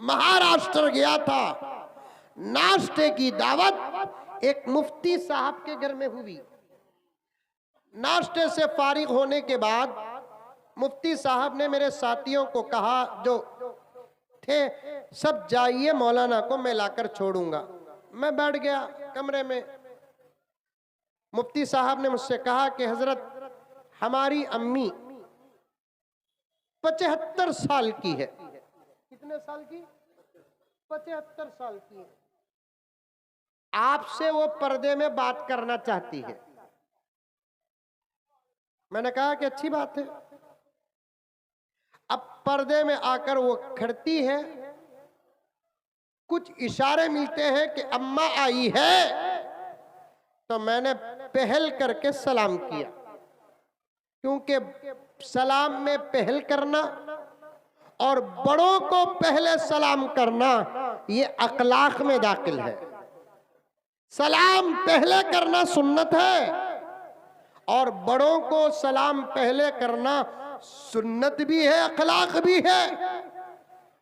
महाराष्ट्र गया था। नाश्ते की दावत एक मुफ्ती साहब के घर में हुई। नाश्ते से फारिग होने के बाद मुफ्ती साहब ने मेरे साथियों को कहा, जो थे, सब जाइए, मौलाना को मैं लाकर छोड़ूंगा। मैं बैठ गया कमरे में। मुफ्ती साहब ने मुझसे कहा कि हजरत, हमारी अम्मी 75 साल की है। कितने साल की? 75 साल की है। आपसे वो पर्दे में बात करना चाहती है। मैंने कहा कि अच्छी बात है। अब पर्दे में आकर वो खड़ती है, कुछ इशारे मिलते हैं कि अम्मा आई है, तो मैंने पहल करके सलाम किया, क्योंकि सलाम में पहल करना और बड़ों को पहले सलाम करना ये अखलाक में दाखिल है। सलाम पहले करना सुन्नत है और बड़ों को सलाम पहले करना सुन्नत भी है, अखलाक भी है।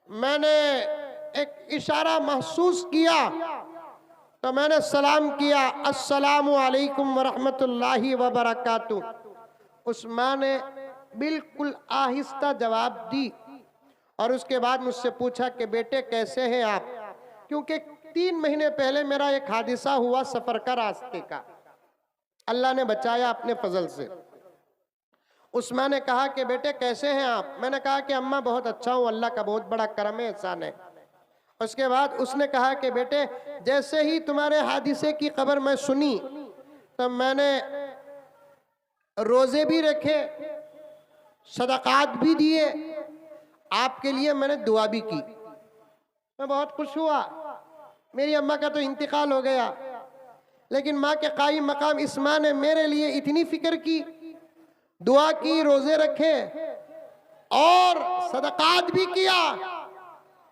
मैंने एक इशारा महसूस किया तो मैंने सलाम किया, अस्सलामु अलैकुम वरहमतुल्लाहि वबरकातुहू। उस माँ ने बिल्कुल आहिस्ता जवाब दी और उसके बाद मुझसे पूछा कि बेटे कैसे हैं आप, क्योंकि 3 महीने पहले मेरा एक हादिसा हुआ सफर का, रास्ते का। अल्लाह ने बचाया अपने फजल से। उस माँ ने कहा कि बेटे कैसे हैं आप। मैंने कहा कि अम्मा बहुत अच्छा हूँ, अल्लाह का बहुत बड़ा करम है, एहसान है। उसके बाद उसने कहा कि बेटे जैसे ही तुम्हारे हादिसे की खबर मैं सुनी तो मैंने रोजे भी रखे, सदकात भी दिए, आपके लिए मैंने दुआ भी की। मैं बहुत खुश हुआ। मेरी अम्मा का तो इंतकाल हो गया, लेकिन माँ के कायम मकाम इस माँ ने मेरे लिए इतनी फिक्र की, दुआ की, रोजे रखे और सदकात भी किया।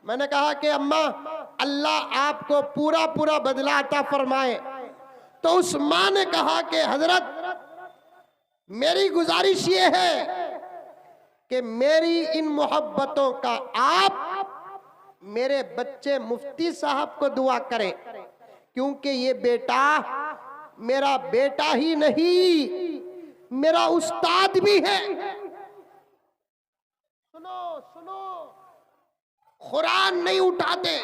मैंने कहा कि अम्मा अल्लाह आपको पूरा पूरा बदला अता फरमाए। तो उस माँ ने कहा कि हजरत मेरी गुजारिश ये है कि मेरी इन मोहब्बतों का आप मेरे बच्चे मुफ्ती साहब को दुआ करें, क्योंकि ये बेटा मेरा बेटा ही नहीं, मेरा उस्ताद भी है। सुनो सुनो, कुरान नहीं उठाते,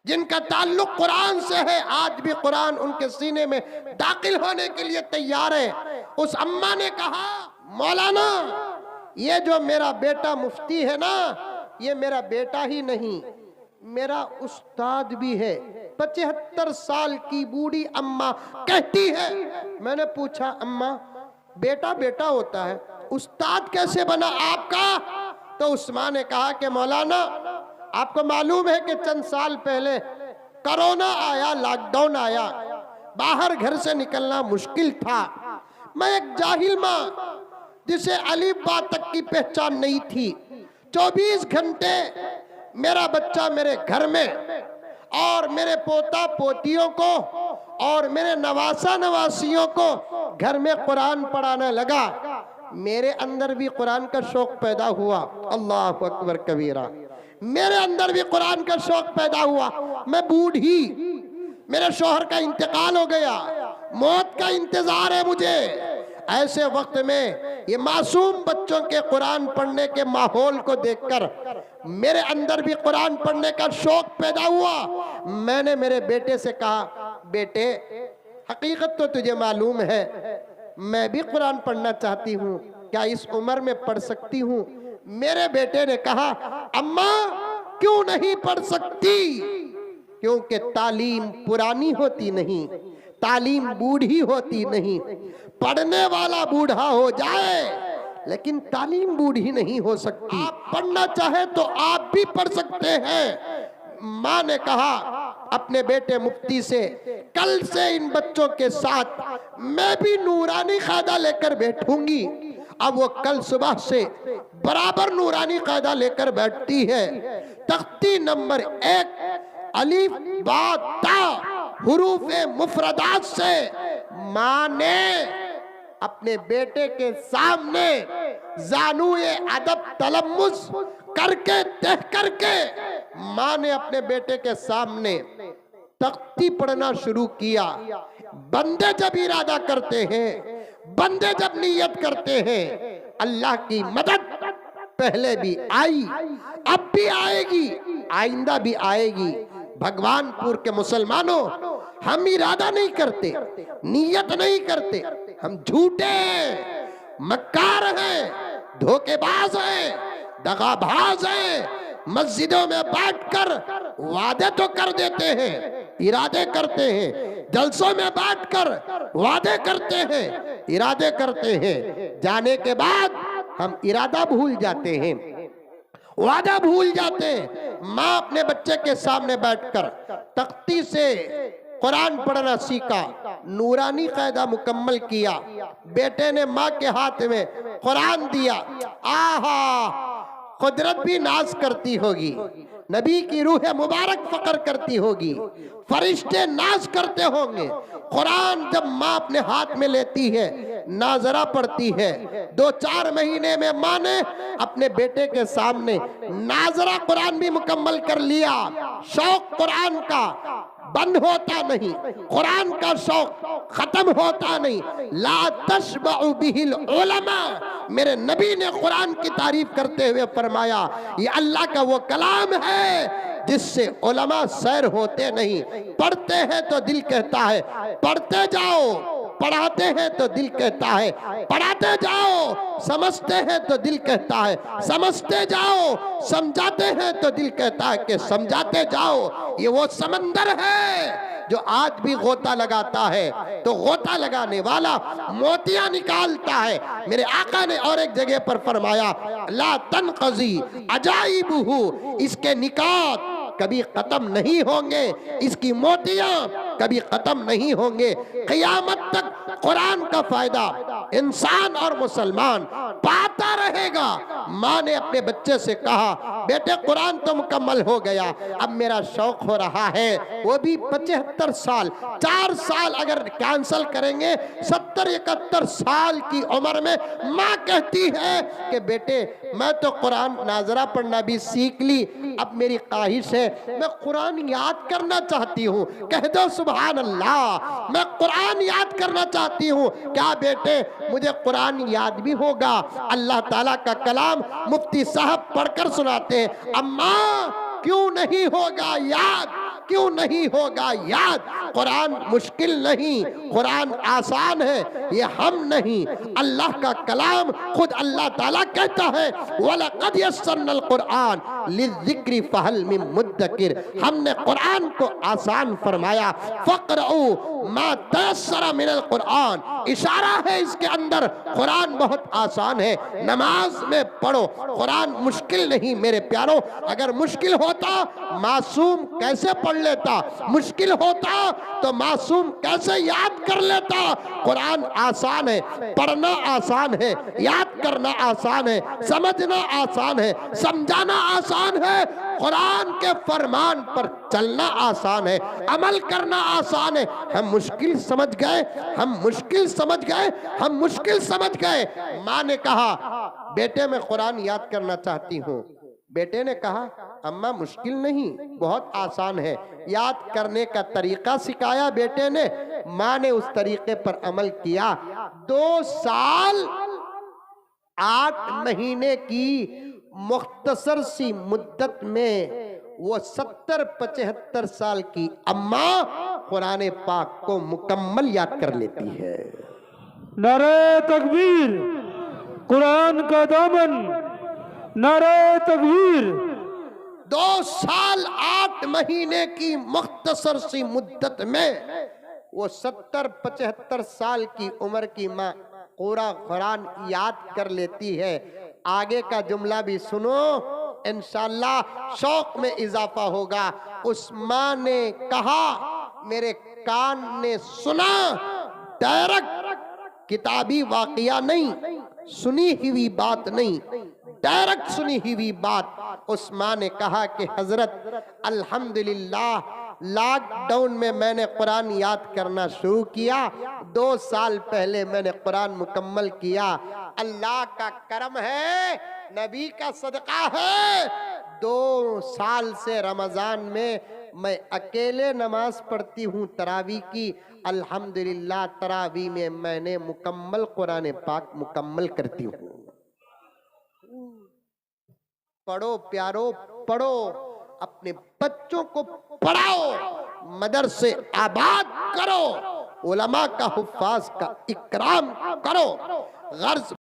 जिनका ताल्लुक कुरान से है आज भी कुरान उनके सीने में दाखिल होने के लिए तैयार है। उस अम्मा ने कहा, मौलाना ये जो मेरा बेटा मुफ्ती है ना, ये मेरा बेटा ही नहीं, मेरा उस्ताद भी है। 75 साल की बूढ़ी अम्मा कहती है। मैंने पूछा, अम्मा बेटा बेटा होता है, उस्ताद कैसे बना आपका? तो उस माँ ने कहा कि मौलाना आपको मालूम है कि चंद साल पहले कोरोना आया, लॉकडाउन आया, बाहर घर से निकलना मुश्किल था। मैं एक जाहिल माँ जिसे अलीफ बा तक की पहचान नहीं थी, 24 घंटे मेरा बच्चा मेरे घर में और मेरे पोता पोतियों को और मेरे नवासा नवासियों को घर में कुरान पढ़ाने लगा। मेरे अंदर भी कुरान का शौक पैदा हुआ। अल्लाह अकबर कबीरा। मेरे अंदर भी कुरान का शौक पैदा हुआ। मैं बूढ़ी, मेरे शौहर का इंतकाल हो गया, मौत का इंतजार है मुझे। ऐसे वक्त में ये मासूम बच्चों के कुरान पढ़ने के माहौल को देखकर मेरे अंदर भी कुरान पढ़ने का शौक पैदा हुआ। मैंने मेरे बेटे से कहा, बेटे हकीकत तो तुझे मालूम है, मैं भी कुरान पढ़ना चाहती हूँ, क्या इस उम्र में पढ़ सकती हूँ? मेरे बेटे ने कहा, अम्मा क्यों नहीं पढ़ सकती? क्योंकि तालीम पुरानी होती नहीं, तालीम बूढ़ी होती नहीं। पढ़ने वाला बूढ़ा हो जाए लेकिन तालीम बूढ़ी नहीं हो सकती। आप पढ़ना चाहे तो आप भी पढ़ सकते हैं। माँ ने कहा अपने बेटे मुफ्ती से, कल से इन बच्चों के साथ मैं भी नूरानी कायदा लेकर बैठूंगी। अब वो कल सुबह से बराबर नूरानी कायदा लेकर बैठती है। तख्ती नंबर 1 अलीफ बा ता हुरूफे मुफरदात से माँ ने अपने बेटे के सामने जानुए अदब तलम्मुस करके देख करके माँ ने अपने बेटे के सामने तख्ती पढ़ना शुरू किया। बंदे जब इरादा करते हैं, बंदे जब नियत करते हैं, अल्लाह की मदद पहले भी आई, अब भी आएगी, आइंदा भी आएगी। भगवानपुर के मुसलमानों, हम इरादा नहीं करते, नियत नहीं करते, हम झूठे मक्कार हैं, धोखेबाज हैं, दगाबाज हैं। मस्जिदों में बैठकर वादे तो कर देते हैं, इरादे करते हैं, जलसों में बैठकर वादे करते हैं, इरादे करते हैं, जाने के बाद हम इरादा भूल जाते हैं, वादा भूल जाते हैं। माँ अपने बच्चे के सामने बैठकर तख्ती से कुरान पढ़ना सीखा, नूरानी कायदा मुकम्मल किया। बेटे ने माँ के हाथ में कुरान दिया। आहा, कुदरत भी नाज करती होगी, नबी की रूह मुबारक फकर करती होगी, फरिश्ते नाज करते होंगे। कुरान जब माँ अपने हाथ में लेती है, नाजरा पढ़ती है। 2-4 महीने में माँ ने अपने बेटे के सामने नाजरा कुरान भी मुकम्मल कर लिया। शौक कुरान का बंद होता नहीं, कुरान का शौक खत्म होता नहीं। ला तशबअ बिहिल उलमा, मेरे नबी ने कुरान की तारीफ करते हुए फरमाया, ये अल्लाह का वो कलाम है जिससे उलमा सैर होते नहीं। पढ़ते हैं तो दिल कहता है पढ़ते जाओ, पढ़ाते हैं तो दिल कहता है पढ़ाते जाओ, समझते हैं तो दिल कहता है समझते जाओ, समझाते हैं तो दिल कहता है कि समझाते जाओ। ये वो समंदर है जो आज भी गोता लगाता है तो गोता लगाने वाला मोतियां निकालता है। मेरे आका ने और एक जगह पर फरमाया, ला तनक़ज़ी अजाइबुहु, इसके निकात कभी खत्म नहीं होंगे, इसकी मोतियां कभी खत्म नहीं होंगे। क़यामत तक कुरान का फायदा इंसान और मुसलमान पाता रहेगा। माँ ने अपने बच्चे से कहा, बेटे कुरान तो मुकम्मल हो गया, अब मेरा शौक हो रहा है, वो भी 75 साल, 4 साल अगर कैंसल करेंगे 70-71 साल की उम्र में माँ कहती है कि बेटे मैं तो कुरान नाजरा पढ़ना भी सीख ली, अब मेरी ख्वाहिश है मैं कुरान याद करना चाहती हूँ। कह दो सुभान अल्लाह, मैं कुरान याद करना चाहती हूँ। क्या बेटे मुझे कुरान याद भी होगा? अल्लाह ताला का कलाम मुफ्ती साहब पढ़कर सुनाते हैं, अम्मा क्यों नहीं होगा याद, क्यों नहीं होगा याद? कुरान मुश्किल नहीं, कुरान आसान है, ये हम नहीं, अल्लाह का कलाम खुद अल्लाह ताला कहता है, वलक़द यस्सरनल कुरान लिज़्ज़िक्रि फ़हल मिन मुद्दकिर, हमने कुरान को आसान फरमाया। फ़क़रऊ मा तयस्सर मिनल कुरान, इशारा है इसके अंदर, कुरान बहुत आसान है, नमाज में पढ़ो, कुरान मुश्किल नहीं मेरे प्यारों। अगर मुश्किल होता मासूम कैसे पढ़ लेता, मुश्किल होता तो मासूम कैसे याद कर लेता? कुरान आसान है, पढ़ना आसान है, याद करना आसान है, समझना आसान है, समझाना आसान है, कुरान के फरमान पर चलना आसान है, अमल करना आसान है। हम मुश्किल समझ गए, हम मुश्किल समझ गए, हम मुश्किल समझ गए। माँ ने कहा बेटे मैं कुरान याद करना चाहती हूँ। बेटे ने कहा अम्मा मुश्किल नहीं, बहुत आसान है। याद करने का तरीका सिखाया बेटे ने, माँ ने उस तरीके पर अमल किया। 2 साल 8 महीने की मुख्तसर सी मुद्दत में वो 70-75 साल की अम्मा कुरान पाक को मुकम्मल याद कर लेती है। नारे तकबीर, कुरान का दामन, नारे तकबीर। 2 साल 8 महीने की मुख्तसर सी मुद्दत में वो 70-75 साल की उम्र की माँ पूरा कुरान याद कर लेती है। आगे का जुमला भी सुनो, इंशाअल्लाह शौक में इजाफा होगा। उस माँ ने कहा, मेरे कान ने सुना, डायरेक्ट किताबी वाकया नहीं, सुनी हुई बात नहीं, डायरेक्ट सुनी हुई बात। उस माँ ने कहा कि हजरत अल्हम्दुलिल्लाह लॉकडाउन में मैंने कुरान याद करना शुरू किया। 2 साल पहले मैंने कुरान मुकम्मल किया। अल्लाह का करम है, नबी का सदका है। 2 साल से रमजान में मैं अकेले नमाज पढ़ती हूँ तरावी की। अल्हम्दुलिल्लाह तरावी में मैंने मुकम्मल कुरान पाक मुकम्मल करती हूँ। पढ़ो प्यारो, पढ़ो, अपने बच्चों को पढ़ाओ, मदरसे आबाद करो, उलमा का हुफ्फाज का इकराम करो। गर्ज